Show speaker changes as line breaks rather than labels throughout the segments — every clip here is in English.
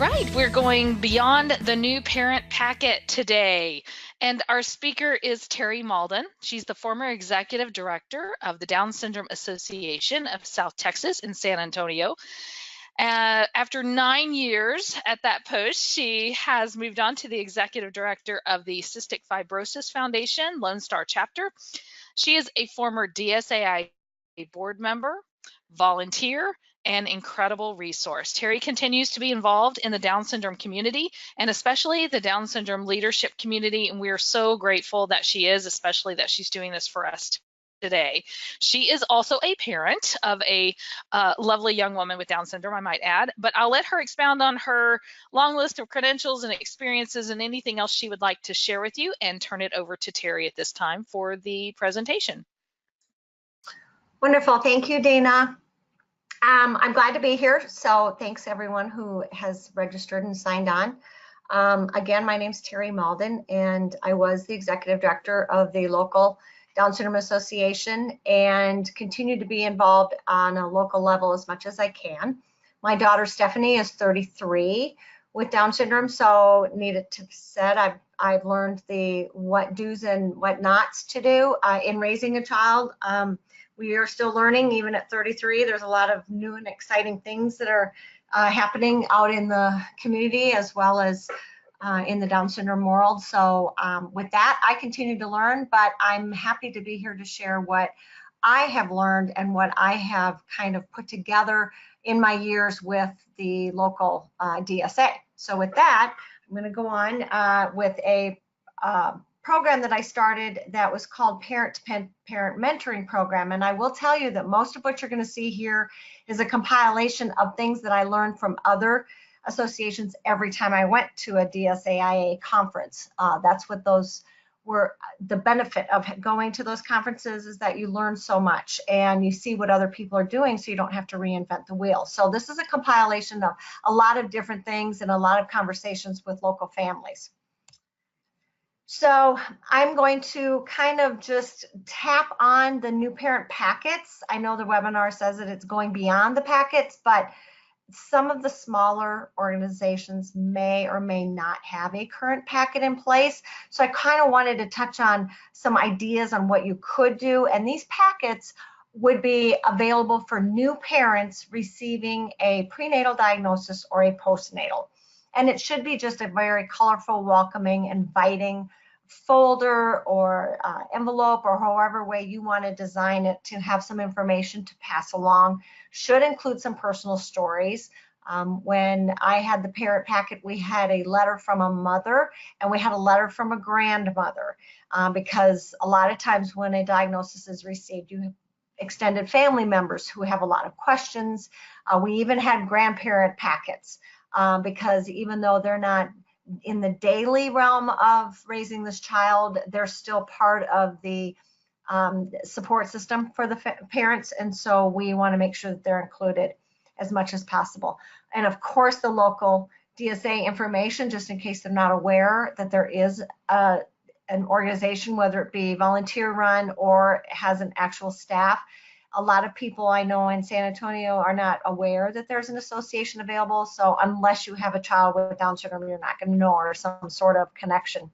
right, we're going beyond the new parent packet today. And our speaker is Terri Mauldin. She's the former executive director of the Down Syndrome Association of South Texas in San Antonio. After 9 years at that post, she has moved on to the executive director of the Cystic Fibrosis Foundation, Lone Star chapter. She is a former DSAI board member, volunteer, and incredible resource. Terri continues to be involved in the Down syndrome community, and especially the Down syndrome leadership community, and we are so grateful that she is, especially that she's doing this for us today. She is also a parent of a lovely young woman with Down syndrome, I might add, but I'll let her expound on her long list of credentials and experiences and anything else she would like to share with you, and turn it over to Terri at this time for the presentation.
Wonderful. Thank you, Dana. I'm glad to be here. So thanks everyone who has registered and signed on. Again, my name's Terri Mauldin, and I was the executive director of the local Down Syndrome Association and continue to be involved on a local level as much as I can. My daughter Stephanie is 33 with Down syndrome, so needed to be said, I've learned the what do's and what nots to do in raising a child. We are still learning, even at 33. There's a lot of new and exciting things that are happening out in the community as well as in the Down syndrome world. So with that, I continue to learn, but I'm happy to be here to share what I have learned and what I have kind of put together in my years with the local DSA. So with that, I'm going to go on with a program that I started that was called Parent Mentoring Program. And I will tell you that most of what you're going to see here is a compilation of things that I learned from other associations every time I went to a DSAIA conference. That's what those were. The benefit of going to those conferences is that you learn so much and you see what other people are doing, so you don't have to reinvent the wheel. So this is a compilation of a lot of different things and a lot of conversations with local families. So I'm going to kind of just tap on the new parent packets. I know the webinar says that it's going beyond the packets, but some of the smaller organizations may or may not have a current packet in place. So I kind of wanted to touch on some ideas on what you could do. And these packets would be available for new parents receiving a prenatal diagnosis or a postnatal. And it should be just a very colorful, welcoming, inviting folder or envelope, or however way you want to design it to have some information to pass along. Should include some personal stories. When I had the parent packet, we had a letter from a mother and we had a letter from a grandmother because a lot of times when a diagnosis is received, you have extended family members who have a lot of questions. We even had grandparent packets because even though they're not in the daily realm of raising this child, they're still part of the support system for the parents, and so we want to make sure that they're included as much as possible. And of course, the local DSA information, just in case they're not aware that there is an organization, whether it be volunteer run or has an actual staff. A lot of people I know in San Antonio are not aware that there's an association available. So unless you have a child with Down syndrome, you're not going to know, or some sort of connection.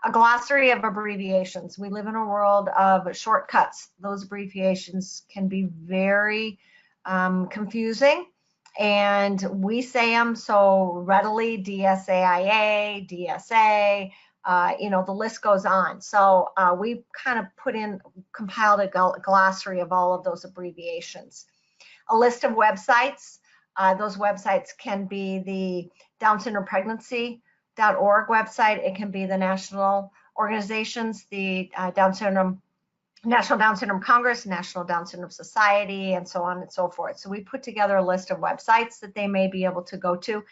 A glossary of abbreviations. We live in a world of shortcuts. Those abbreviations can be very confusing, and we say them so readily: DSAIA, DSA, you know, the list goes on. So we kind of compiled a glossary of all of those abbreviations. A list of websites. Those websites can be the Down Syndrome Pregnancy.org website. It can be the national organizations, the National Down Syndrome Congress, National Down Syndrome Society, and so on and so forth. So we put together a list of websites that they may be able to go to.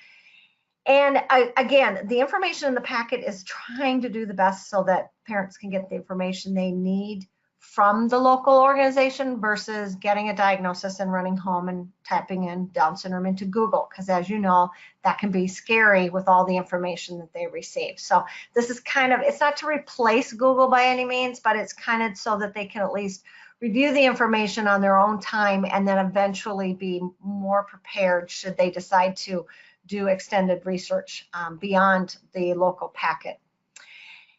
And again, the information in the packet is trying to do the best so that parents can get the information they need from the local organization versus getting a diagnosis and running home and typing in Down syndrome into Google, because as you know, that can be scary with all the information that they receive. So this is kind of, it's not to replace Google by any means, but it's kind of so that they can at least review the information on their own time and then eventually be more prepared should they decide to do extended research beyond the local packet.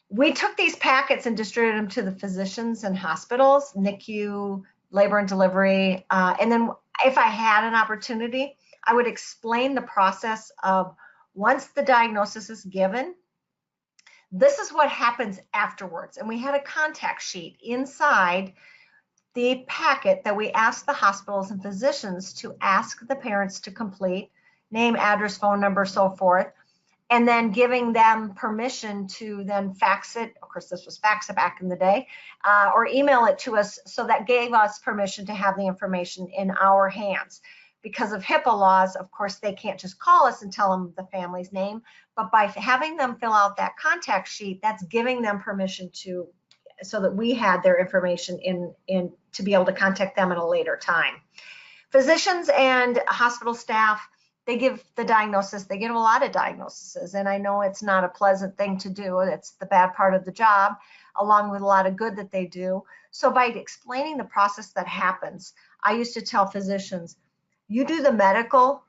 We took these packets and distributed them to the physicians and hospitals, NICU, labor and delivery, and then if I had an opportunity, I would explain the process of once the diagnosis is given, this is what happens afterwards. And we had a contact sheet inside the packet that we asked the hospitals and physicians to ask the parents to complete, name, address, phone number, so forth, and then giving them permission to then fax it. Of course, this was fax it back in the day, or email it to us. So that gave us permission to have the information in our hands. Because of HIPAA laws, of course, they can't just call us and tell them the family's name, but by having them fill out that contact sheet, that's giving them permission to, so that we had their information in to be able to contact them at a later time. Physicians and hospital staff, they give the diagnosis, they give a lot of diagnoses, and I know it's not a pleasant thing to do. It's the bad part of the job, along with a lot of good that they do. So by explaining the process that happens, I used to tell physicians, you do the medical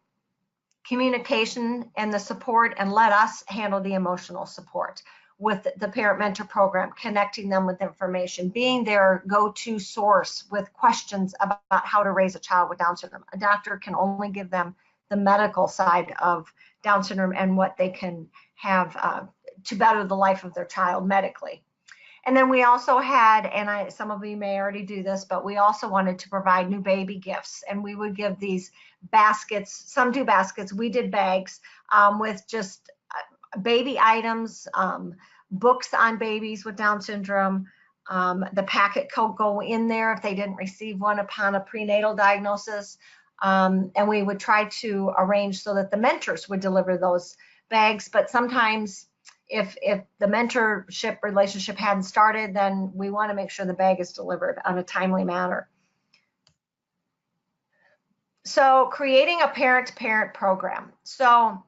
communication and the support, and let us handle the emotional support with the parent mentor program, connecting them with information, being their go-to source with questions about how to raise a child with Down syndrome. A doctor can only give them the medical side of Down syndrome and what they can have to better the life of their child medically. And then we also had, and some of you may already do this, but we also wanted to provide new baby gifts, and we would give these baskets. Some do baskets, we did bags with just baby items, books on babies with Down syndrome. The packet could go in there if they didn't receive one upon a prenatal diagnosis. And we would try to arrange so that the mentors would deliver those bags, but sometimes if the mentorship relationship hadn't started, then we want to make sure the bag is delivered on a timely manner. So creating a parent-to-parent program. So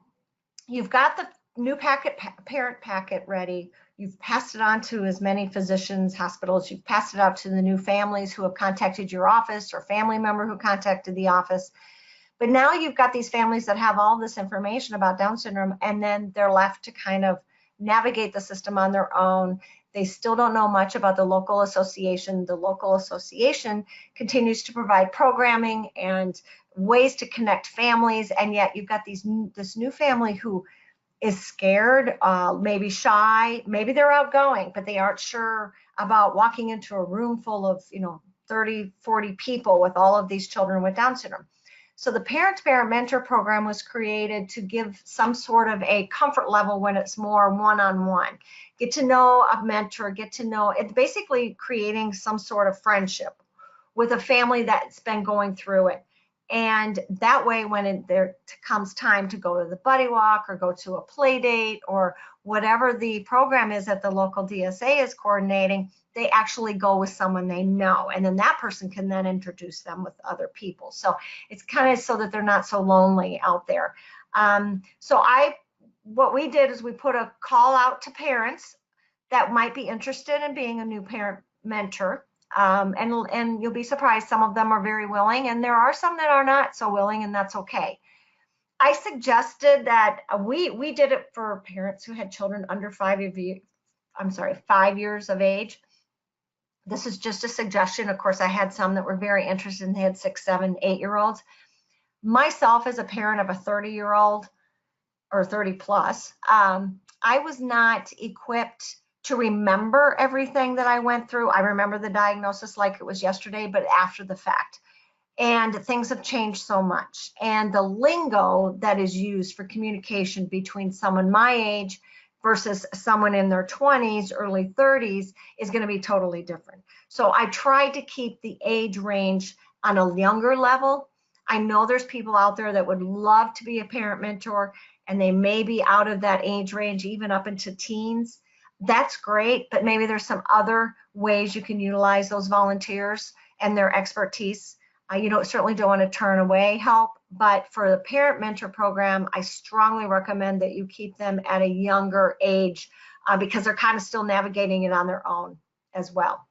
you've got the new parent packet ready. You've passed it on to as many physicians, hospitals. You've passed it out to the new families who have contacted your office or family member who contacted the office. But now you've got these families that have all this information about Down syndrome, and then they're left to kind of navigate the system on their own. They still don't know much about the local association. The local association continues to provide programming and ways to connect families, and yet you've got this new family who is scared, maybe shy, maybe they're outgoing, but they aren't sure about walking into a room full of 30, 40 people with all of these children with Down syndrome. So the parent-to-parent mentor program was created to give some sort of a comfort level when it's more one-on-one. Get to know a mentor, get to know, it's basically creating some sort of friendship with a family that's been going through it. And that way, when there comes time to go to the buddy walk or go to a play date or whatever the program is that the local DSA is coordinating, they actually go with someone they know, and then that person can then introduce them with other people. So it's kind of so that they're not so lonely out there. What we did is we put a call out to parents that might be interested in being a new parent mentor. And you'll be surprised, some of them are very willing, and there are some that are not so willing, and that's okay. I suggested that we did it for parents who had children under 5 years of age. This is just a suggestion. Of course, I had some that were very interested, and they had 6, 7, 8-year-olds. Myself, as a parent of a 30-year-old or 30 plus, I was not equipped to remember everything that I went through. I remember the diagnosis like it was yesterday, but after the fact. And things have changed so much. And the lingo that is used for communication between someone my age versus someone in their 20s, early 30s is going to be totally different. So I tried to keep the age range on a younger level. I know there's people out there that would love to be a parent mentor, and they may be out of that age range, even up into teens. That's great, but maybe there's some other ways you can utilize those volunteers and their expertise. Certainly don't want to turn away help, but for the parent mentor program, I strongly recommend that you keep them at a younger age because they're kind of still navigating it on their own as well.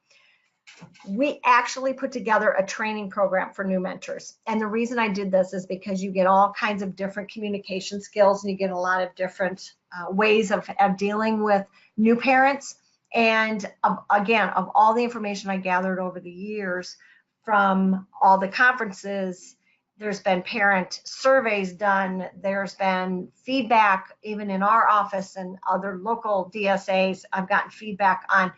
we actually put together a training program for new mentors. And the reason I did this is because you get all kinds of different communication skills, and you get a lot of different ways of dealing with new parents. And again, of all the information I gathered over the years from all the conferences, there's been parent surveys done, there's been feedback even in our office and other local DSAs. I've gotten feedback on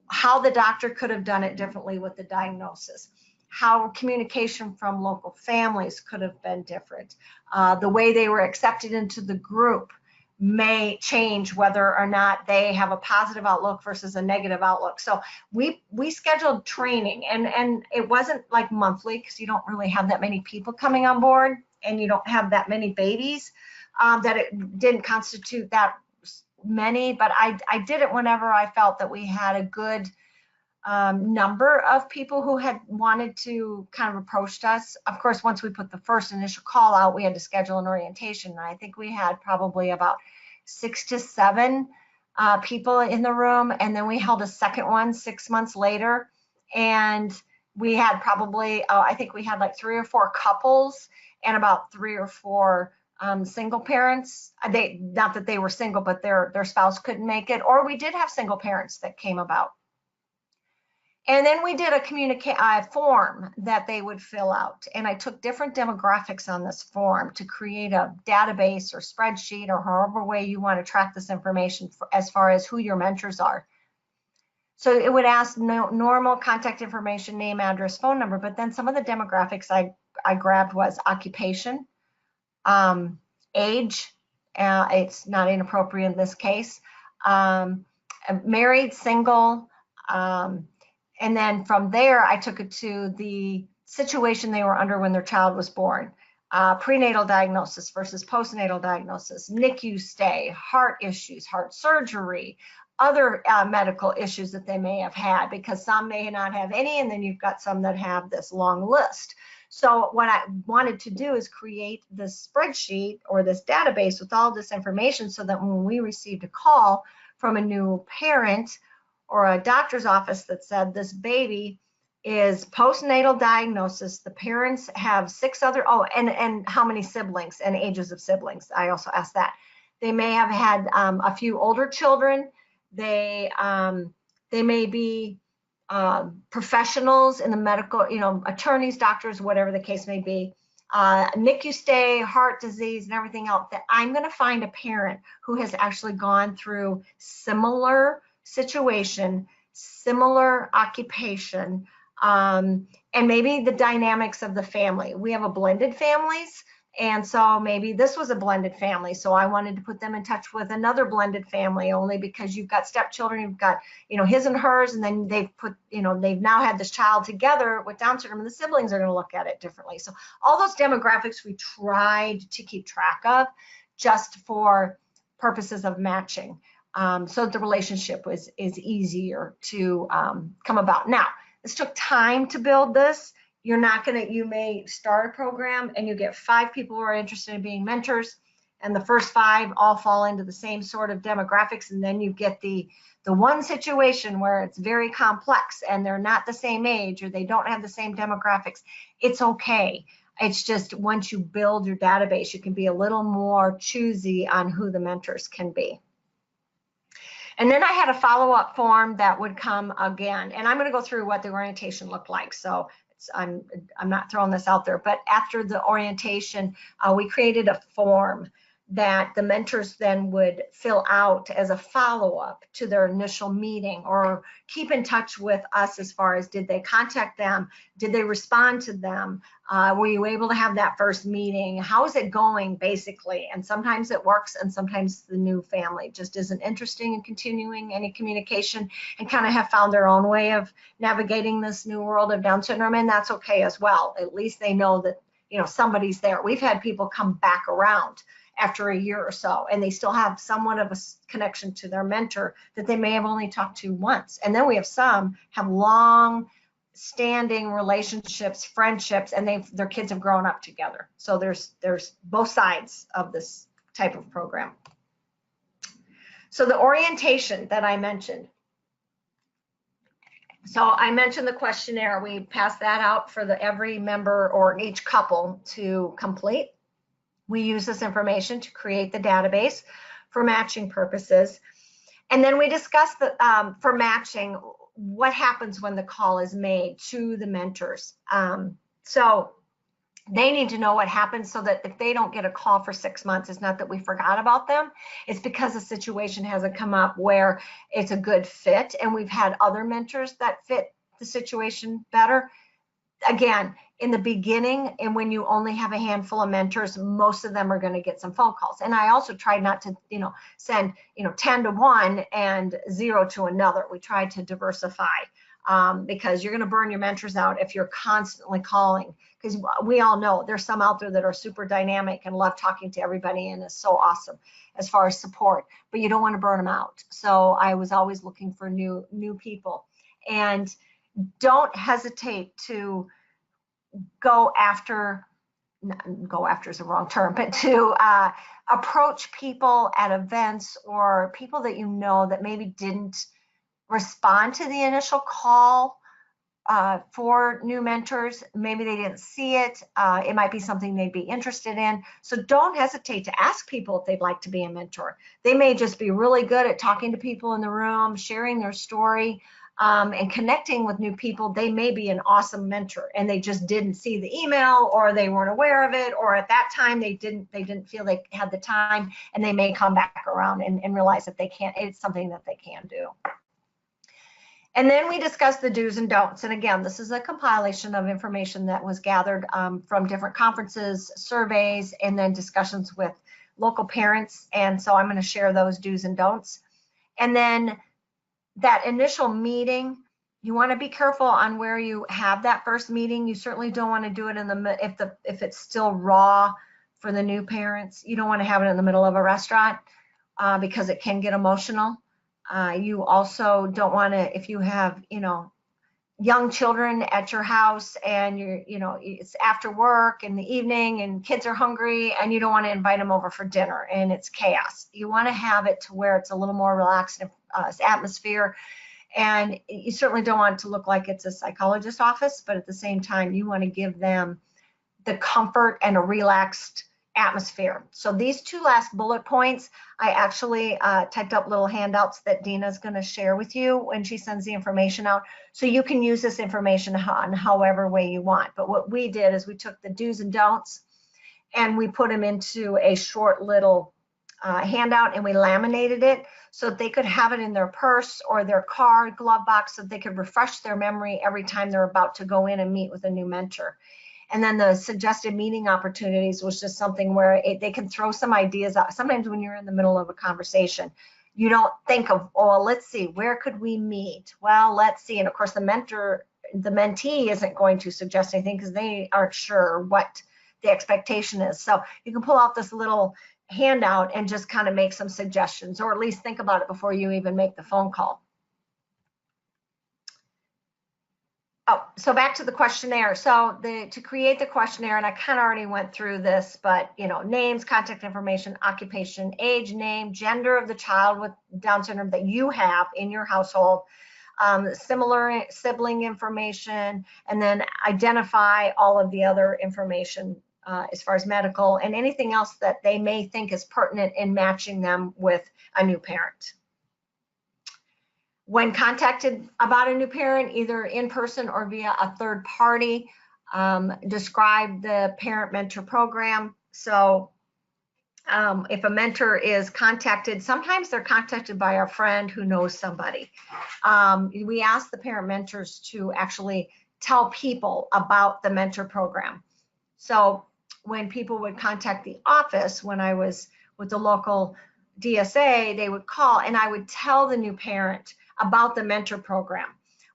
how the doctor could have done it differently with the diagnosis, how communication from local families could have been different, the way they were accepted into the group may change whether or not they have a positive outlook versus a negative outlook. So we scheduled training, and it wasn't like monthly, because you don't really have that many people coming on board, and you don't have that many babies, that it didn't constitute that many, but I did it whenever I felt that we had a good number of people who had wanted to kind of approached us. Of course, once we put the first initial call out, we had to schedule an orientation. And I think we had probably about 6 to 7 people in the room. And then we held a second one 6 months later. And we had probably, I think we had like 3 or 4 couples and about 3 or 4 single parents. Not that they were single, but their spouse couldn't make it. Or we did have single parents that came about. And then we did a form that they would fill out. And I took different demographics on this form to create a database or spreadsheet, or however way you want to track this information as far as who your mentors are. So it would ask normal contact information, name, address, phone number. But then some of the demographics I grabbed was occupation, age, it's not inappropriate in this case, married, single, and then from there, I took it to the situation they were under when their child was born. Prenatal diagnosis versus postnatal diagnosis, NICU stay, heart issues, heart surgery, other medical issues that they may have had, because some may not have any, and then you've got some that have this long list. So what I wanted to do is create this spreadsheet or this database with all this information, so that when we received a call from a new parent or a doctor's office that said this baby is postnatal diagnosis, the parents have 6 other, and how many siblings and ages of siblings. I also asked that. They may have had a few older children. They may be professionals in the medical, attorneys, doctors, whatever the case may be. NICU stay, heart disease, and everything else. That I'm going to find a parent who has actually gone through similar situation, similar occupation, and maybe the dynamics of the family. We have a blended families, and so maybe this was a blended family. So I wanted to put them in touch with another blended family, only because you've got stepchildren, you've got, his and hers, and then they've put, they've now had this child together with Down syndrome, and the siblings are going to look at it differently. So all those demographics we tried to keep track of, just for purposes of matching. So the relationship is easier to come about. Now, this took time to build this. You may start a program and you get 5 people who are interested in being mentors, and the first 5 all fall into the same sort of demographics, and then you get the one situation where it's very complex and they're not the same age or they don't have the same demographics. It's okay. It's just once you build your database, you can be a little more choosy on who the mentors can be. And then I had a follow-up form that would come again, and I'm going to go through what the orientation looked like. So I'm not throwing this out there, but after the orientation, we created a form that the mentors then would fill out as a follow-up to their initial meeting, or keep in touch with us as far as, did they contact them? Did they respond to them? Were you able to have that first meeting? How is it going, basically? And sometimes it works, and sometimes the new family just isn't interested in continuing any communication and kind of have found their own way of navigating this new world of Down syndrome, and that's okay as well. At least they know that, somebody's there. We've had people come back around after a year or so, and they still have somewhat of a connection to their mentor that they may have only talked to once. And then we have some have long standing relationships, friendships, and their kids have grown up together. So there's both sides of this type of program. So the orientation that I mentioned, So I mentioned the questionnaire. We pass that out for every member or each couple to complete. We use this information to create the database for matching purposes. And then we discuss for matching, what happens when the call is made to the mentors. So they need to know what happens, so that if they don't get a call for 6 months, it's not that we forgot about them. It's because a situation hasn't come up where it's a good fit, and we've had other mentors that fit the situation better. Again, in the beginning, and when you only have a handful of mentors, most of them are going to get some phone calls. And I also tried not to, send, 10 to one and 0 to another. We tried to diversify, because you're going to burn your mentors out if you're constantly calling. Because we all know there's some out there that are super dynamic and love talking to everybody and is so awesome as far as support, but you don't want to burn them out. So I was always looking for new people. And don't hesitate to go after is the wrong term, but to approach people at events, or people that you know that maybe didn't respond to the initial call for new mentors. Maybe they didn't see it. It might be something they'd be interested in. So don't hesitate to ask people if they'd like to be a mentor. They may just be really good at talking to people in the room, sharing their story, and connecting with new people. They may be an awesome mentor, and they just didn't see the email, or they weren't aware of it, or at that time they didn't feel they had the time, and they may come back around and realize that it's something that they can do. And then we discuss the do's and don'ts. And again, this is a compilation of information that was gathered from different conferences, surveys, and then discussions with local parents. And so I'm going to share those do's and don'ts. And then that initial meeting, you want to be careful on where you have that first meeting. You certainly don't want to do it if it's still raw for the new parents. You don't want to have it in the middle of a restaurant because it can get emotional. You also don't want to, if you have, young children at your house, and it's after work in the evening and kids are hungry, and you don't want to invite them over for dinner and it's chaos. You want to have it to where it's a little more relaxed atmosphere, and you certainly don't want it to look like it's a psychologist's office, but at the same time, you want to give them the comfort and a relaxed atmosphere. So these two last bullet points, I actually typed up little handouts that Dina's going to share with you when she sends the information out. So you can use this information on however way you want. But what we did is we took the do's and don'ts and we put them into a short little handout, and we laminated it so that they could have it in their purse or their car glove box, so that they could refresh their memory every time they're about to go in and meet with a new mentor. And then the suggested meeting opportunities was just something where they can throw some ideas out. Sometimes when you're in the middle of a conversation, you don't think of, oh, let's see, where could we meet? Well, let's see. And of course, the mentee isn't going to suggest anything because they aren't sure what the expectation is. So you can pull out this little handout and just kind of make some suggestions, or at least think about it before you even make the phone call. Oh, so back to the questionnaire. So to create the questionnaire, and I kind of already went through this, but names, contact information, occupation, age, name, gender of the child with Down syndrome that you have in your household, similar sibling information, and then identify all of the other information as far as medical and anything else that they may think is pertinent in matching them with a new parent. When contacted about a new parent, either in person or via a third party, describe the parent-mentor program. So if a mentor is contacted, sometimes they're contacted by a friend who knows somebody. We ask the parent mentors to actually tell people about the mentor program. So when people would contact the office, when I was with the local DSA, they would call and I would tell the new parent about the mentor program.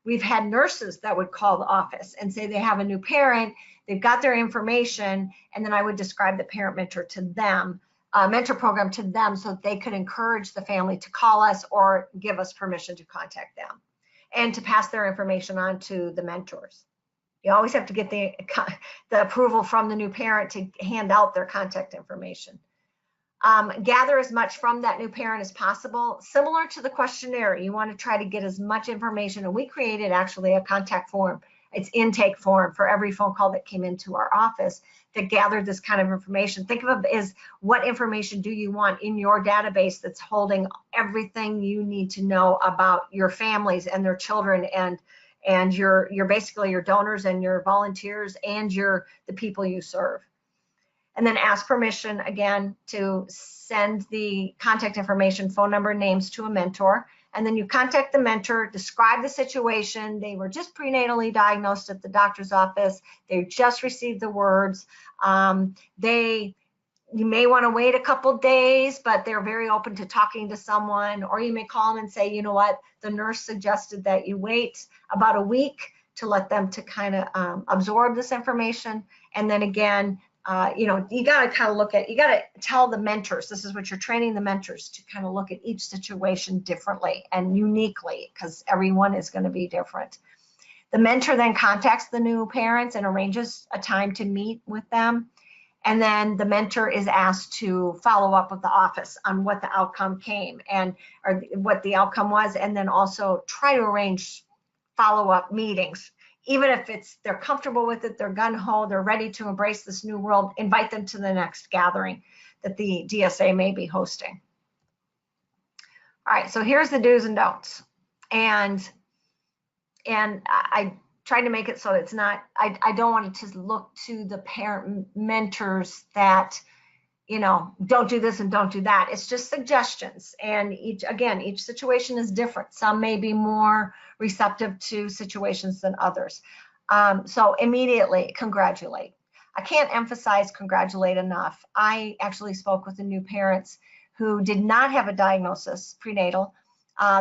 We've had nurses that would call the office and say they have a new parent, they've got their information, and then I would describe the parent mentor to them, mentor program to them, so that they could encourage the family to call us or give us permission to contact them and to pass their information on to the mentors. You always have to get the approval from the new parent to hand out their contact information. Gather as much from that new parent as possible. Similar to the questionnaire, you want to try to get as much information, and we created actually a contact form. It's intake form for every phone call that came into our office that gathered this kind of information. Think of it as what information do you want in your database that's holding everything you need to know about your families and their children and your basically your donors and your volunteers and the people you serve. And then ask permission again to send the contact information, phone number, names to a mentor. And then you contact the mentor, describe the situation. They were just prenatally diagnosed at the doctor's office. They just received the words. You may want to wait a couple days, but they're very open to talking to someone. Or you may call them and say, you know what, the nurse suggested that you wait about a week to let them to kind of absorb this information. And then again, you got to kind of you got to tell the mentors, this is what you're training the mentors to kind of look at each situation differently and uniquely, because everyone is going to be different. The mentor then contacts the new parents and arranges a time to meet with them. And then the mentor is asked to follow up with the office on what the outcome came or what the outcome was, and then also try to arrange follow-up meetings. Even if they're comfortable with it, they're gung-ho, they're ready to embrace this new world, invite them to the next gathering that the DSA may be hosting. All right, so here's the do's and don'ts. And I tried to make it so it's not, I don't want it to look to the parent mentors that, don't do this and don't do that. It's just suggestions. And each situation is different. Some may be more receptive to situations than others. So immediately congratulate. I can't emphasize congratulate enough. I actually spoke with the new parents who did not have a diagnosis prenatal.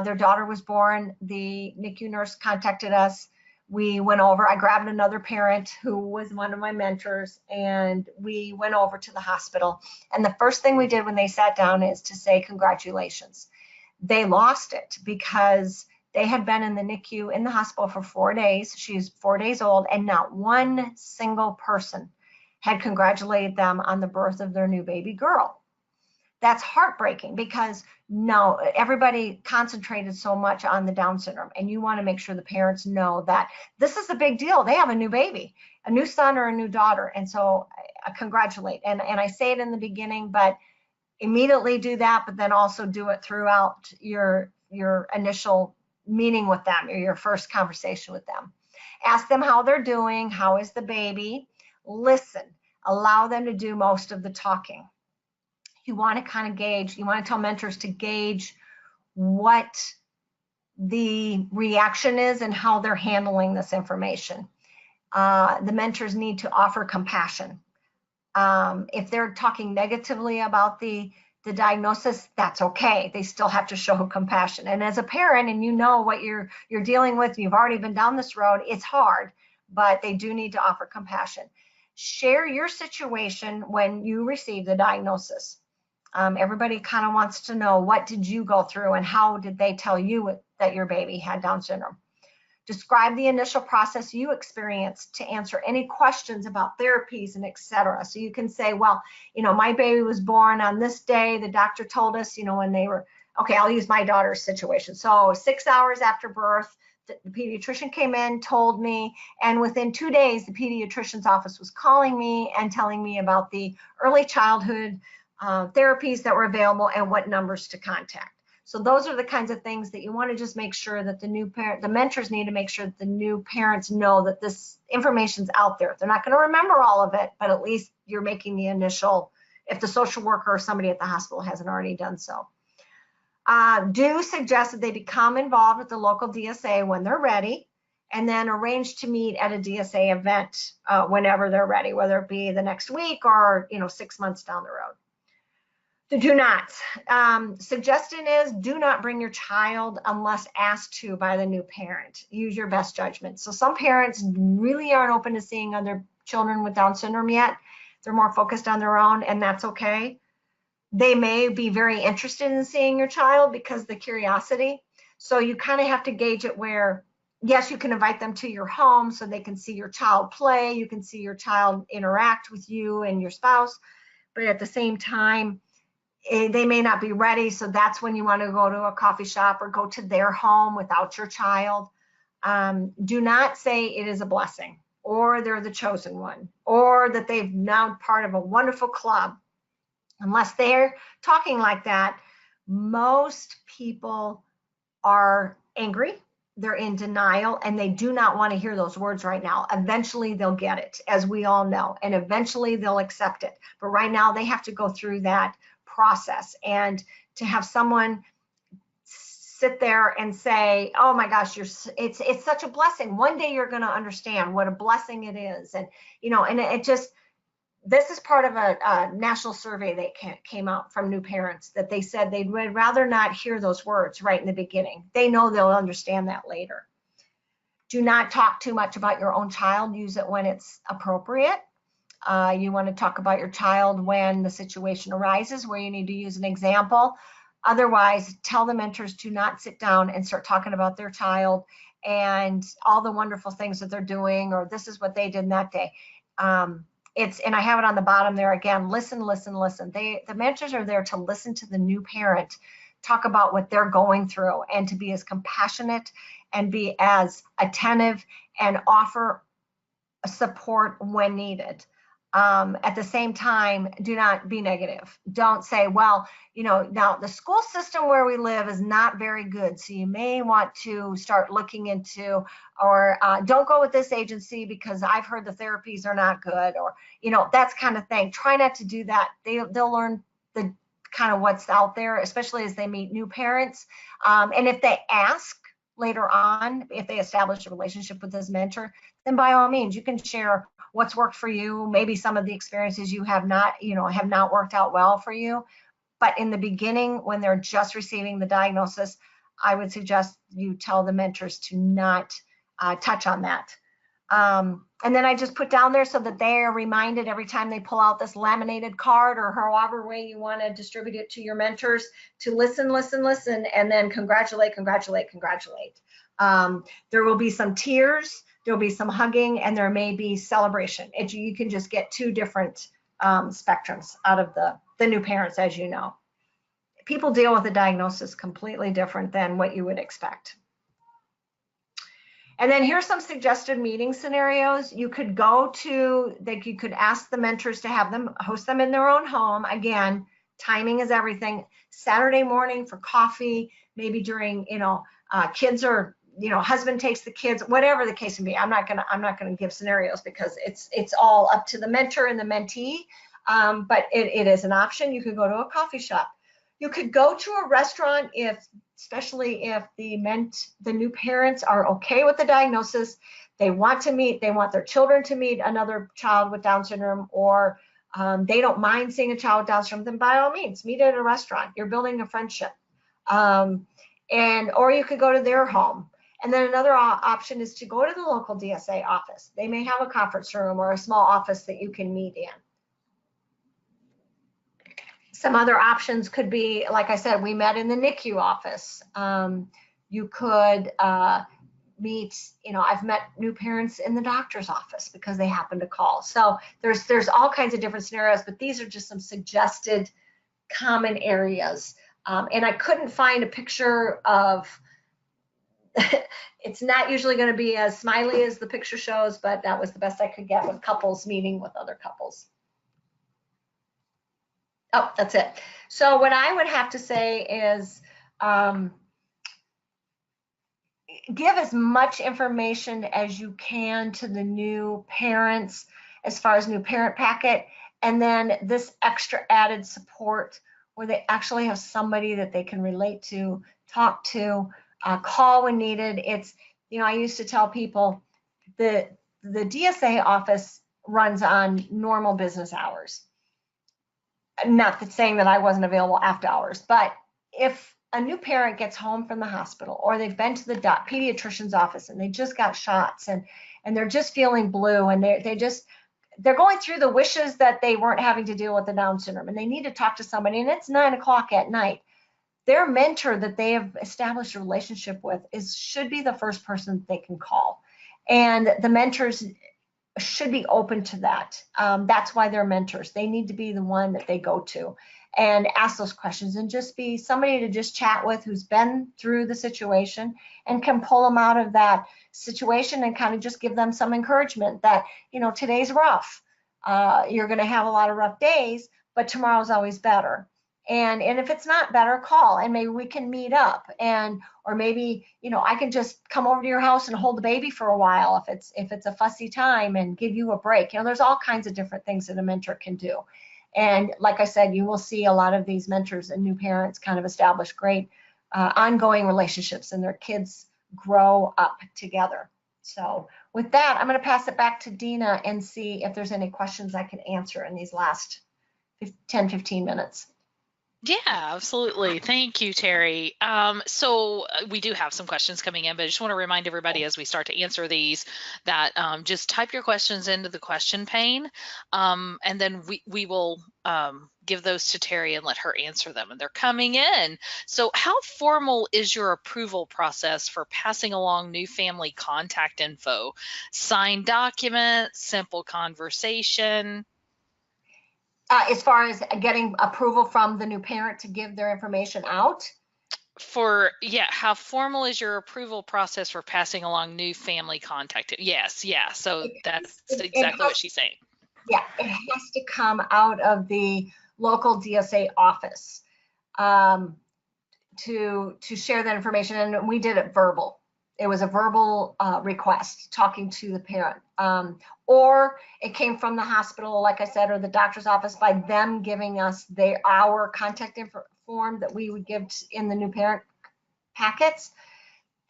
Their daughter was born. The NICU nurse contacted us. We went over, I grabbed another parent who was one of my mentors, and we went over to the hospital. And the first thing we did when they sat down is to say, congratulations. They lost it because they had been in the NICU in the hospital for 4 days. She's 4 days old, and not one single person had congratulated them on the birth of their new baby girl. That's heartbreaking because no, everybody concentrated so much on the Down syndrome, and you want to make sure the parents know that this is a big deal. They have a new baby, a new son or a new daughter, and so I congratulate. And I say it in the beginning, but immediately do that, but then also do it throughout your initial meeting with them or your first conversation with them. Ask them how they're doing, how is the baby, listen, allow them to do most of the talking. You want to kind of gauge, you want to tell mentors to gauge what the reaction is and how they're handling this information. The mentors need to offer compassion. If they're talking negatively about the diagnosis, that's okay. They still have to show compassion. And as a parent, and you know what you're dealing with, you've already been down this road, it's hard, but they do need to offer compassion. Share your situation when you receive the diagnosis. Everybody kind of wants to know, what did you go through and how did they tell you that your baby had Down syndrome? Describe the initial process you experienced to answer any questions about therapies and etc. So you can say, well, my baby was born on this day. The doctor told us, when they were, okay, I'll use my daughter's situation. So 6 hours after birth, the pediatrician came in, told me, and within 2 days, the pediatrician's office was calling me and telling me about the early childhood therapies that were available and what numbers to contact. So those are the kinds of things that you want to just make sure that the mentors need to make sure that the new parents know that this information's out there. They're not going to remember all of it, but at least you're making the initial, if the social worker or somebody at the hospital hasn't already done so. Do suggest that they become involved with the local DSA when they're ready, and then arrange to meet at a DSA event whenever they're ready, whether it be the next week or 6 months down the road. The do nots. Suggestion is do not bring your child unless asked to by the new parent. Use your best judgment. So some parents really aren't open to seeing other children with Down syndrome yet. They're more focused on their own, and that's okay. They may be very interested in seeing your child because of the curiosity. So you kind of have to gauge it where, yes, you can invite them to your home so they can see your child play. You can see your child interact with you and your spouse. But at the same time, they may not be ready. So that's when you want to go to a coffee shop or go to their home without your child. Do not say it is a blessing, or they're the chosen one, or that they've now part of a wonderful club. Unless they're talking like that, most people are angry, they're in denial, and they do not want to hear those words right now. Eventually they'll get it, as we all know, and eventually they'll accept it. But right now they have to go through that process, and to have someone sit there and say, oh my gosh, it's such a blessing. One day you're going to understand what a blessing it is. And, you know, and it just, this is part of a national survey that came out from new parents, that they said they'd rather not hear those words right in the beginning. They know they'll understand that later. Do not talk too much about your own child. Use it when it's appropriate. You want to talk about your child when the situation arises where you need to use an example. Otherwise, tell the mentors to not sit down and start talking about their child and all the wonderful things that they're doing, or this is what they did that day. And I have it on the bottom there again, listen, listen, listen. The mentors are there to listen to the new parent, talk about what they're going through, and to be as compassionate and be as attentive and offer support when needed. At the same time, do not be negative. Don't say, well, you know, now the school system where we live is not very good, so you may want to start looking into, or don't go with this agency because I've heard the therapies are not good, or, you know, that's kind of thing. Try not to do that. They'll learn the kind of what's out there, especially as they meet new parents. And if they ask later on, if they establish a relationship with this mentor, then by all means, you can share what's worked for you, maybe some of the experiences you have not worked out well for you. But in the beginning, when they're just receiving the diagnosis, I would suggest you tell the mentors to not touch on that. And then I just put down there so that they are reminded every time they pull out this laminated card, or however way you want to distribute it to your mentors, to listen, listen, listen, and then congratulate, congratulate, congratulate. There will be some tears, there'll be some hugging, and there may be celebration. You can just get two different spectrums out of the new parents, as you know. People deal with a diagnosis completely different than what you would expect. And then here's some suggested meeting scenarios. You could go to, you could ask the mentors to have them host them in their own home. Again, timing is everything. Saturday morning for coffee, maybe during, kids are, husband takes the kids, whatever the case may be. I'm not gonna give scenarios because it's all up to the mentor and the mentee. But it is an option. You could go to a coffee shop. You could go to a restaurant especially if the new parents are okay with the diagnosis, they want their children to meet another child with Down syndrome, or they don't mind seeing a child with Down syndrome, then by all means, meet at a restaurant. You're building a friendship. Or you could go to their home. And then another option is to go to the local DSA office. They may have a conference room or a small office that you can meet in. Some other options could be, like I said, we met in the NICU office. You could meet, I've met new parents in the doctor's office because they happen to call. So there's all kinds of different scenarios, but these are just some suggested common areas. And I couldn't find a picture of, it's not usually going to be as smiley as the picture shows, but that was the best I could get with couples meeting with other couples. Oh, that's it. So what I would have to say is give as much information as you can to the new parents as far as new parent packet, and then this extra added support where they actually have somebody that they can relate to, talk to, call when needed. It's, I used to tell people the DSA office runs on normal business hours. Not saying that I wasn't available after hours, but if a new parent gets home from the hospital, or they've been to the pediatrician's office and they just got shots and they're just feeling blue, and they're going through the wishes that they weren't having to deal with the Down syndrome, and they need to talk to somebody, and it's 9 o'clock at night, their mentor that they have established a relationship with should be the first person they can call. And the mentors should be open to that. That's why they're mentors. They need to be the one that they go to. and ask those questions, and just be somebody to just chat with who's been through the situation and can pull them out of that situation and kind of just give them some encouragement that, you know, today's rough. You're going to have a lot of rough days, but tomorrow's always better. And if it's not better, call, and maybe we can meet up, and or maybe, you know, I can just come over to your house and hold the baby for a while if it's a fussy time, and give you a break. You know, there's all kinds of different things that a mentor can do. And like I said, you will see a lot of these mentors and new parents kind of establish great ongoing relationships, and their kids grow up together. So with that, I'm going to pass it back to Dina and see if there's any questions I can answer in these last 10-15 minutes.
Yeah, absolutely. Thank you, Terri. So we do have some questions coming in, but I just want to remind everybody as we start to answer these that just type your questions into the question pane, and then we will give those to Terri and let her answer them. And they're coming in. So how formal is your approval process for passing along new family contact info? Signed document, simple conversation?
As far as getting approval from the new parent to give their information out?
How formal is your approval process for passing along new family contact? Yes, yeah. So that's exactly what she's saying.
Yeah, it has to come out of the local DSA office to share that information, and we did it verbal. It was a verbal request, talking to the parent. Or it came from the hospital, like I said, or the doctor's office, by them giving us our contact form that we would give in the new parent packets.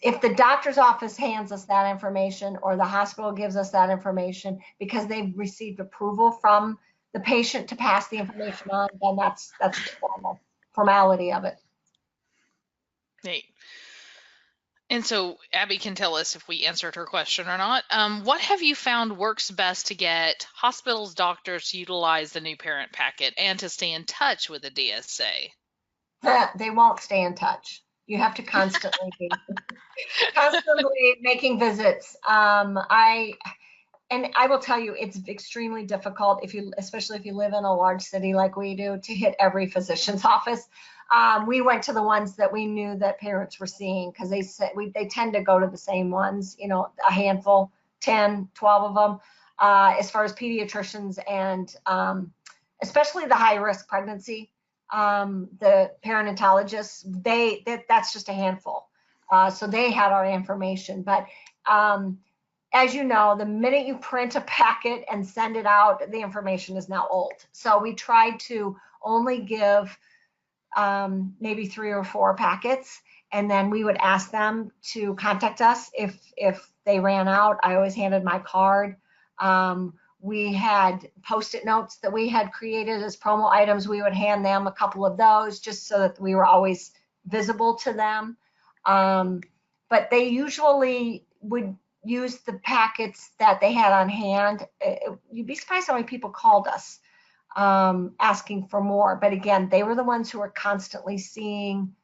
If the doctor's office hands us that information, or the hospital gives us that information because they've received approval from the patient to pass the information on, then that's the formality of it.
Neat. And so Abby can tell us if we answered her question or not. What have you found works best to get hospitals, doctors to utilize the new parent packet and to stay in touch with the DSA?
They won't stay in touch. You have to constantly be constantly making visits. I will tell you, it's extremely difficult especially if you live in a large city like we do, to hit every physician's office. We went to the ones that we knew that parents were seeing, because they tend to go to the same ones, you know, a handful, 10, 12 of them. As far as pediatricians and especially the high risk pregnancy, the perinatologists, that's just a handful. So they had our information, but as you know, the minute you print a packet and send it out, the information is now old. So we tried to only give maybe 3 or 4 packets, and then we would ask them to contact us if they ran out. I always handed my card. We had Post-it notes that we had created as promo items. We would hand them a couple of those just so that we were always visible to them. But they usually would use the packets that they had on hand. You'd be surprised how many people called us asking for more. But again, they were the ones who were constantly seeing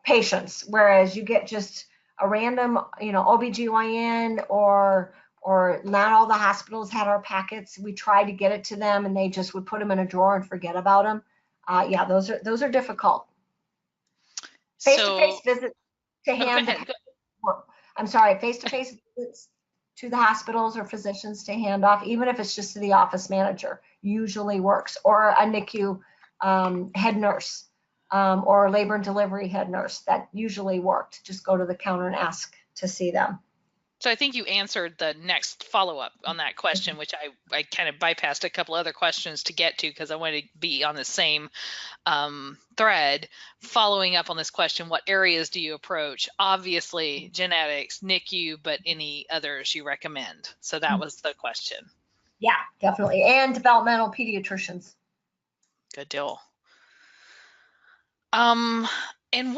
patients, whereas you get just a random, you know, OBGYN or not all the hospitals had our packets. We tried to get it to them, and they just would put them in a drawer and forget about them. Yeah, those are difficult. Face-to-face visits to hand. I'm sorry, face-to-face visits to the hospitals or physicians to hand off, even if it's just to the office manager, usually works, or a NICU head nurse or labor and delivery head nurse. That usually worked. Just go to the counter and ask to see them.
So I think you answered the next follow-up on that question, which I kind of bypassed a couple other questions to get to because I wanted to be on the same thread. Following up on this question, what areas do you approach? Obviously, genetics, NICU, but any others you recommend? So that was the question.
Yeah, definitely. And developmental pediatricians.
Good deal. And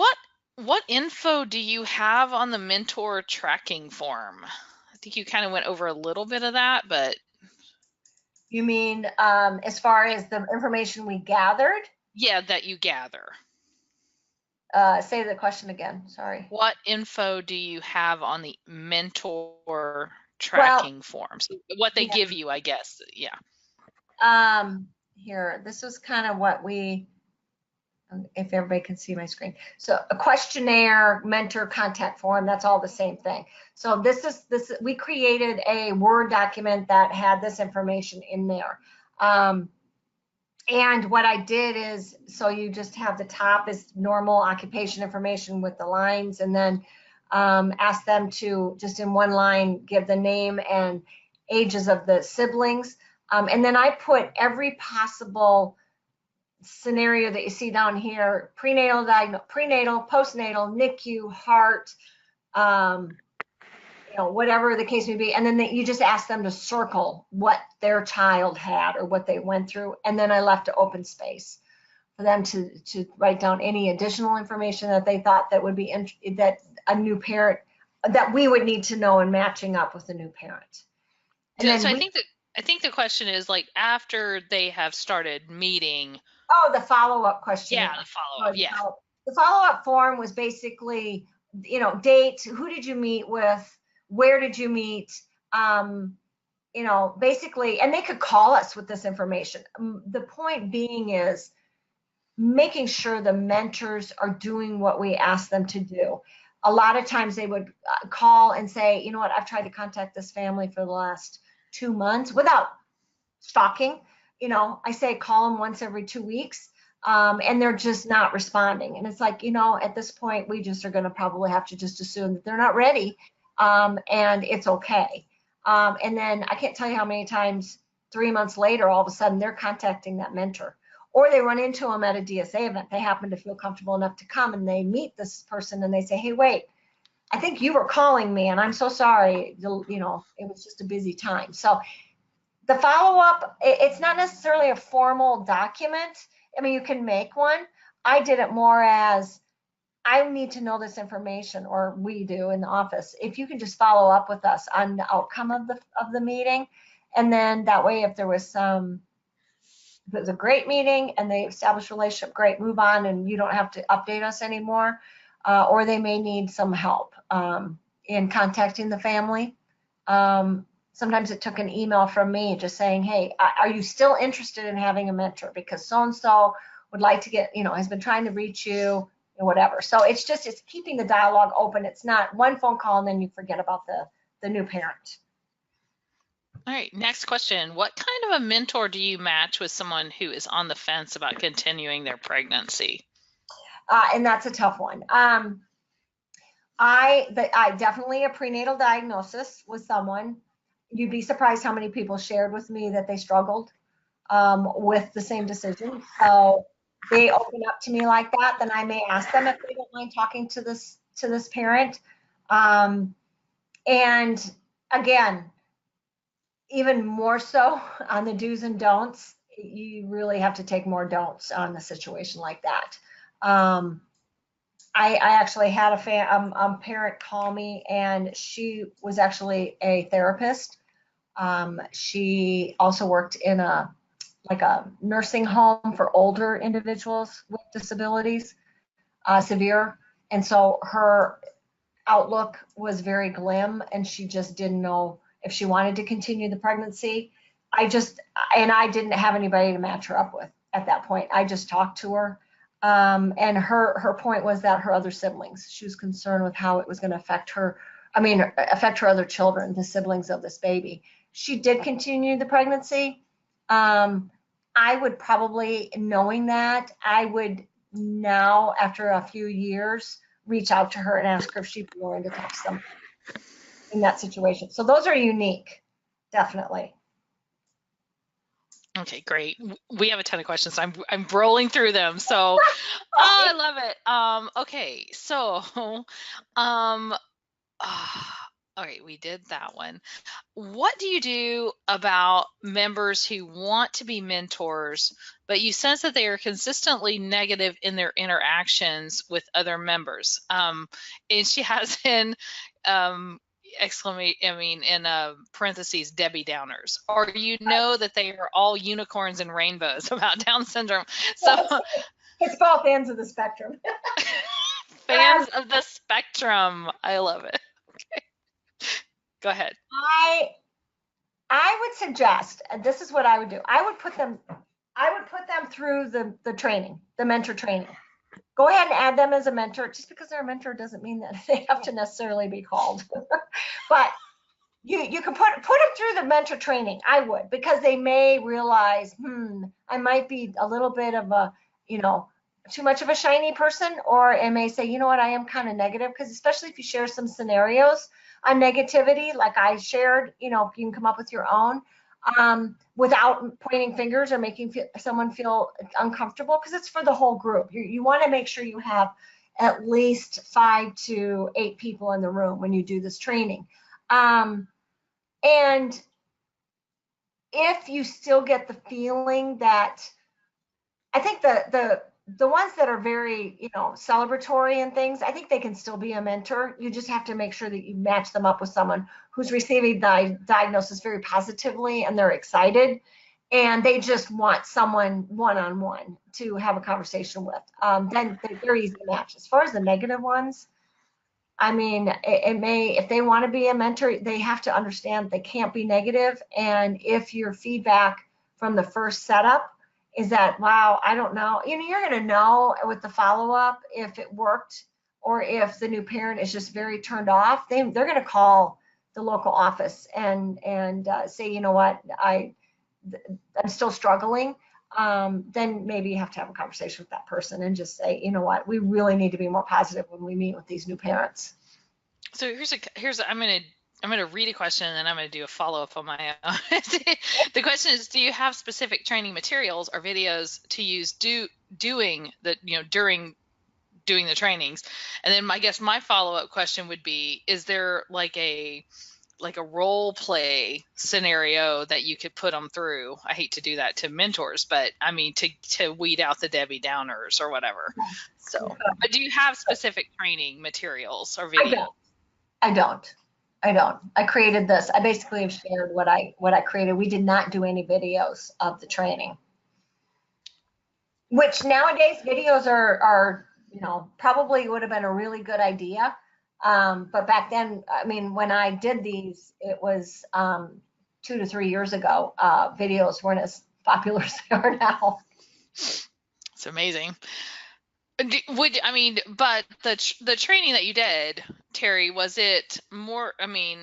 what info do you have on the mentor tracking form? I think you kind of went over a little bit of that, but.
You mean as far as the information we gathered?
Yeah, that you gather.
Say the question again, sorry.
What info do you have on the mentor tracking forms? What they give you, I guess, yeah.
Here, this was kind of what we if everybody can see my screen. So a questionnaire, mentor contact form, that's all the same thing. So we created a Word document that had this information in there. And what I did is, so you just have the top is normal occupation information with the lines, and then ask them to just in one line give the name and ages of the siblings. And then I put every possible scenario that you see down here: prenatal, postnatal, NICU, heart, whatever the case may be. And then you just ask them to circle what their child had or what they went through. And then I left an open space for them to write down any additional information that they thought that would be that a new parent, that we would need to know in matching up with the new parent. And
so I think the question is, like, after they have started meeting.
Oh, the follow-up question.
Yeah, the follow-up. Yeah.
The follow-up form was basically, date, who did you meet with, where did you meet, basically, and they could call us with this information. The point being is making sure the mentors are doing what we ask them to do. A lot of times they would call and say, you know what, I've tried to contact this family for the last 2 months without stalking. I say call them once every 2 weeks, and they're just not responding. And it's like, at this point, we just are going to probably have to just assume that they're not ready, and it's okay. And then I can't tell you how many times 3 months later, all of a sudden, they're contacting that mentor. Or they run into them at a DSA event. They happen to feel comfortable enough to come, and they meet this person, and they say, hey, wait, I think you were calling me, and I'm so sorry. It was just a busy time. So the follow-up, it's not necessarily a formal document. I mean, you can make one. I did it more as, I need to know this information, or we do in the office. If you can just follow up with us on the outcome of the meeting, and then that way, if there was if it was a great meeting and they established a relationship, great, move on, and you don't have to update us anymore. Or they may need some help in contacting the family. Sometimes it took an email from me just saying, hey, are you still interested in having a mentor? Because so-and-so would like to get, has been trying to reach you, whatever. So it's keeping the dialogue open. It's not one phone call and then you forget about the new parent.
All right, next question. What kind of a mentor do you match with someone who is on the fence about continuing their pregnancy?
And that's a tough one. I definitely a prenatal diagnosis with someone. You'd be surprised how many people shared with me that they struggled with the same decision. So they open up to me like that, then I may ask them if they don't mind talking to this parent. And again, even more so on the do's and don'ts, you really have to take more don'ts on a situation like that. I actually had a parent call me, and she was actually a therapist. She also worked in a nursing home for older individuals with disabilities, severe. And so her outlook was very glim, and she just didn't know if she wanted to continue the pregnancy. I didn't have anybody to match her up with at that point. I just talked to her. And her point was that her other siblings, she was concerned with how it was going to affect her other children, the siblings of this baby. She did continue the pregnancy. I would probably, knowing that, I would now, after a few years, reach out to her and ask her if she'd be willing to talk to someone in that situation. So those are unique, definitely.
Okay, great. We have a ton of questions. I'm rolling through them. So, I love it. Okay, so, all right, we did that one. What do you do about members who want to be mentors, but you sense that they are consistently negative in their interactions with other members? And she has in parentheses, Debbie Downers, or that they are all unicorns and rainbows about Down syndrome. So
it's both ends of the spectrum.
Fans of the spectrum. I love it. Okay. Go ahead.
I would suggest, and this is what I would do. I would put them through the training, the mentor training. go ahead and add them as a mentor. Just because they're a mentor doesn't mean that they have to necessarily be called. But you can put them through the mentor training. I would, because they may realize, I might be a little bit of a, too much of a shiny person, or it may say, you know what, I am kind of negative, because especially if you share some scenarios on negativity, like I shared, you can come up with your own, without pointing fingers or making someone feel uncomfortable, because it's for the whole group. You want to make sure you have at least 5 to 8 people in the room when you do this training. And if you still get the feeling that, I think the ones that are very, celebratory and things, I think they can still be a mentor. You just have to make sure that you match them up with someone who's receiving the diagnosis very positively and they're excited and they just want someone one-on-one to have a conversation with. Then they're easy to match. As far as the negative ones, I mean, if they want to be a mentor, they have to understand they can't be negative. And if your feedback from the first setup is that, wow, I don't know, you're going to know with the follow-up if it worked, or if the new parent is just very turned off, they're going to call the local office and say, you know what, I'm still struggling. Then maybe you have to have a conversation with that person and just say, you know what, we really need to be more positive when we meet with these new parents.
So I'm gonna read a question and then I'm gonna do a follow-up on my own. The question is, do you have specific training materials or videos to use during the trainings? And then I guess my follow-up question would be, is there like a role play scenario that you could put them through? I hate to do that to mentors, but I mean to weed out the Debbie Downers or whatever. So, but do you have specific training materials or videos?
I don't. I created this. I basically have shared what I created. We did not do any videos of the training, which nowadays videos are probably would have been a really good idea. But back then, I mean, when I did these, it was 2 to 3 years ago. Videos weren't as popular as they are now.
It's amazing. But the training that you did, Terri, was it more? I mean,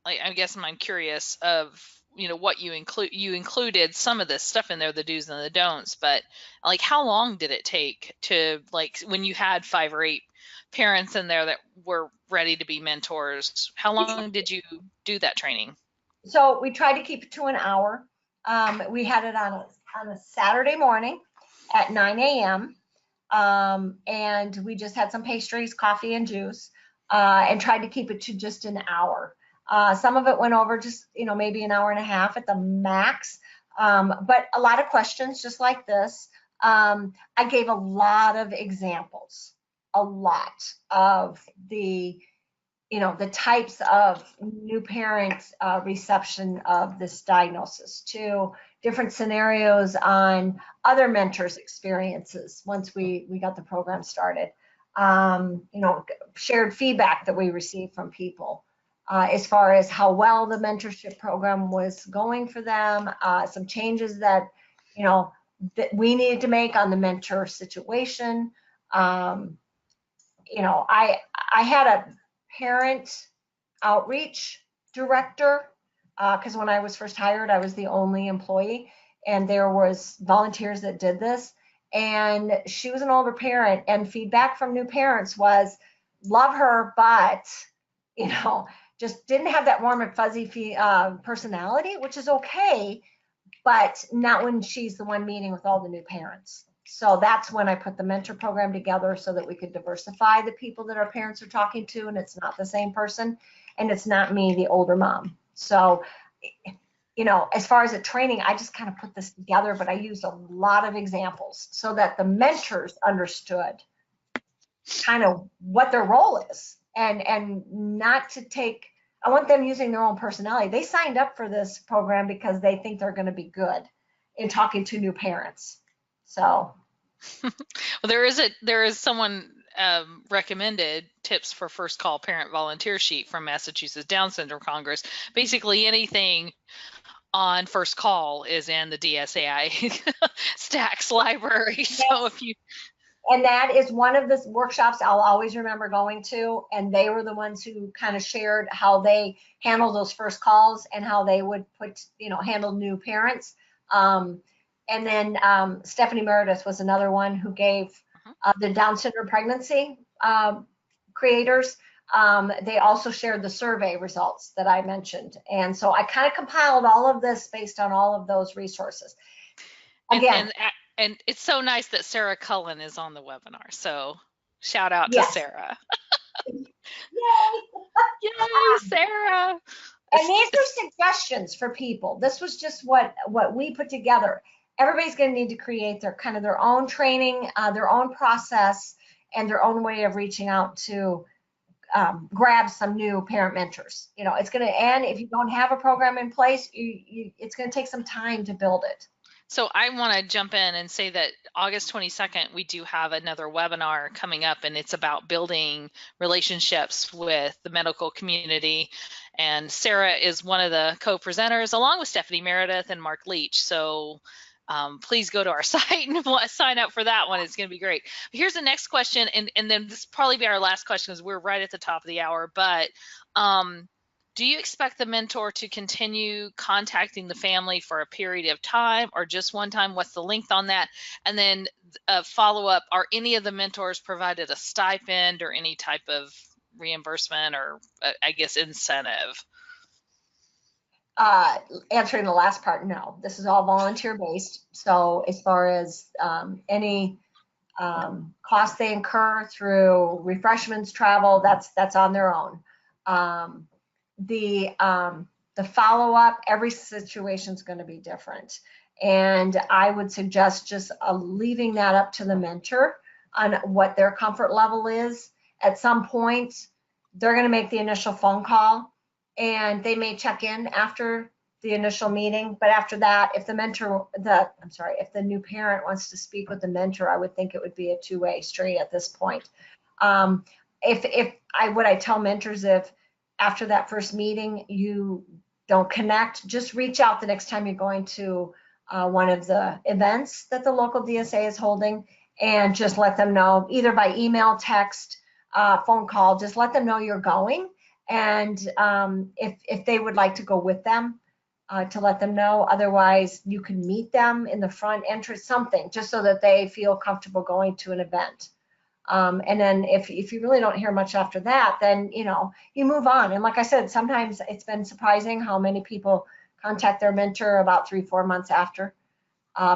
like, I guess I'm curious of what you include. You included some of this stuff in there, the do's and the don'ts. But like, how long did it take to, like, when you had 5 or 8 parents in there that were ready to be mentors? How long did you do that training?
So we tried to keep it to an hour. We had it on a Saturday morning at 9 a.m. And we just had some pastries, coffee, and juice, and tried to keep it to just an hour. Some of it went over just, maybe an hour and a half at the max. But a lot of questions just like this. I gave a lot of examples, a lot of the types of new parents' reception of this diagnosis, to different scenarios on other mentors' experiences once we got the program started. Shared feedback that we received from people as far as how well the mentorship program was going for them, some changes that, that we needed to make on the mentor situation. I had a parent outreach director, because when I was first hired, I was the only employee, and there was volunteers that did this. And she was an older parent, and feedback from new parents was, love her, but just didn't have that warm and fuzzy personality, which is okay, but not when she's the one meeting with all the new parents. So that's when I put the mentor program together, so that we could diversify the people that our parents are talking to, and it's not the same person, and it's not me, the older mom. So, as far as the training, I just kind of put this together, but I used a lot of examples so that the mentors understood kind of what their role is, and not to take, I want them using their own personality. They signed up for this program because they think they're going to be good in talking to new parents. So,
well, there is someone recommended tips for first call parent volunteer sheet from Massachusetts Down Syndrome Congress. Basically, anything on first call is in the DSAI Stacks library. So if you
And that is one of the workshops I'll always remember going to. And they were the ones who kind of shared how they handled those first calls and how they would handle new parents. And then Stephanie Meredith was another one who gave the Down syndrome pregnancy creators. They also shared the survey results that I mentioned. And so I kind of compiled all of this based on all of those resources. Again,
and it's so nice that Sarah Cullen is on the webinar. So shout out to
yes.
Sarah.
Yay!
Yay, Sarah!
And these are suggestions for people. This was just what we put together. Everybody's going to need to create their own training, their own process, and their own way of reaching out to grab some new parent mentors. It's going to, and if you don't have a program in place, it's going to take some time to build it.
So I want to jump in and say that August 22nd, we do have another webinar coming up, and it's about building relationships with the medical community. And Sarah is one of the co-presenters, along with Stephanie Meredith and Mark Leach. So please go to our site and sign up for that one. It's going to be great. But here's the next question, and then this will probably be our last question because we're right at the top of the hour. But do you expect the mentor to continue contacting the family for a period of time or just one time? What's the length on that? And then follow up, are any of the mentors provided a stipend or any type of reimbursement or I guess incentive?
Answering the last part, no. This is all volunteer based. So as far as any costs they incur through refreshments, travel, that's on their own. The follow-up, every situation is going to be different. And I would suggest just leaving that up to the mentor on what their comfort level is. At some point, they're going to make the initial phone call and they may check in after the initial meeting. But after that, if if the new parent wants to speak with the mentor, I would think it would be a two-way street at this point. What I tell mentors, if after that first meeting you don't connect, just reach out the next time you're going to one of the events that the local DSA is holding and just let them know, either by email, text, phone call, just let them know you're going. And if they would like to go with them, to let them know. Otherwise, you can meet them in the front entrance, something, just so that they feel comfortable going to an event. And then if you really don't hear much after that, then, you move on. And like I said, sometimes it's been surprising how many people contact their mentor about 3-4 months after,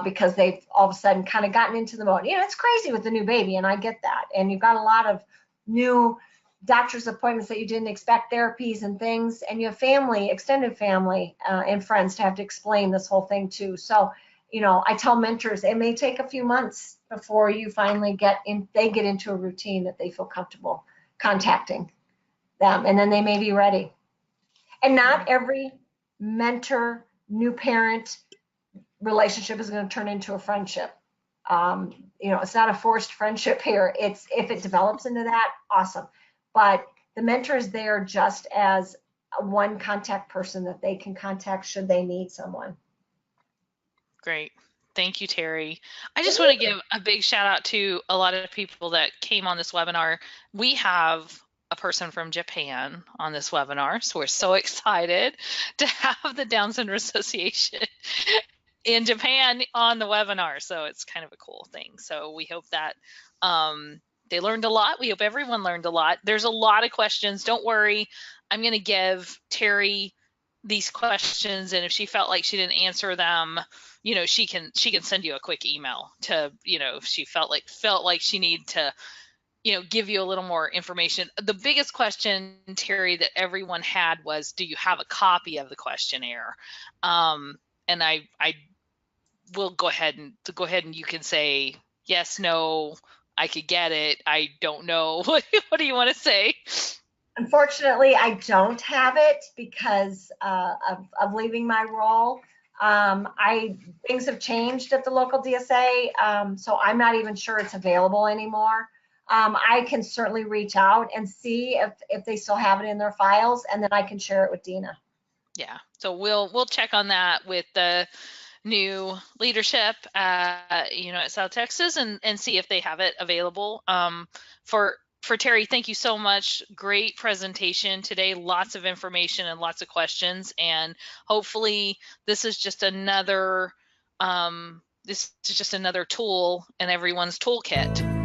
because they've all of a sudden kind of gotten into the mode. It's crazy with the new baby, and I get that. And you've got a lot of new doctor's appointments that you didn't expect, therapies and things, and you have family, extended family, and friends to have to explain this whole thing to. So, I tell mentors it may take a few months before you finally get into a routine that they feel comfortable contacting them, and then they may be ready. And not every mentor, new parent relationship is going to turn into a friendship. It's not a forced friendship here. If it develops into that, awesome. But the mentor is there just as one contact person that they can contact should they need someone.
Great. Thank you, Terri. I just want to give a big shout out to a lot of people that came on this webinar. We have a person from Japan on this webinar, so we're so excited to have the Down Syndrome Association in Japan on the webinar. So it's kind of a cool thing. So we hope that they learned a lot. We hope everyone learned a lot. There's a lot of questions. Don't worry. I'm going to give Terri these questions, and if she felt like she didn't answer them, she can send you a quick email to, if she felt like she needed to, give you a little more information. The biggest question, Terri, that everyone had was, do you have a copy of the questionnaire? And I will go ahead and you can say yes, no, I could get it, I don't know. What do you want to say?
Unfortunately, I don't have it because of leaving my role. Things have changed at the local DSA, so I'm not even sure it's available anymore. I can certainly reach out and see if they still have it in their files, and then I can share it with Dina.
Yeah, so we'll check on that with the new leadership, at South Texas, and see if they have it available. For Terri, thank you so much. Great presentation today. Lots of information and lots of questions, and hopefully this is just another tool in everyone's toolkit.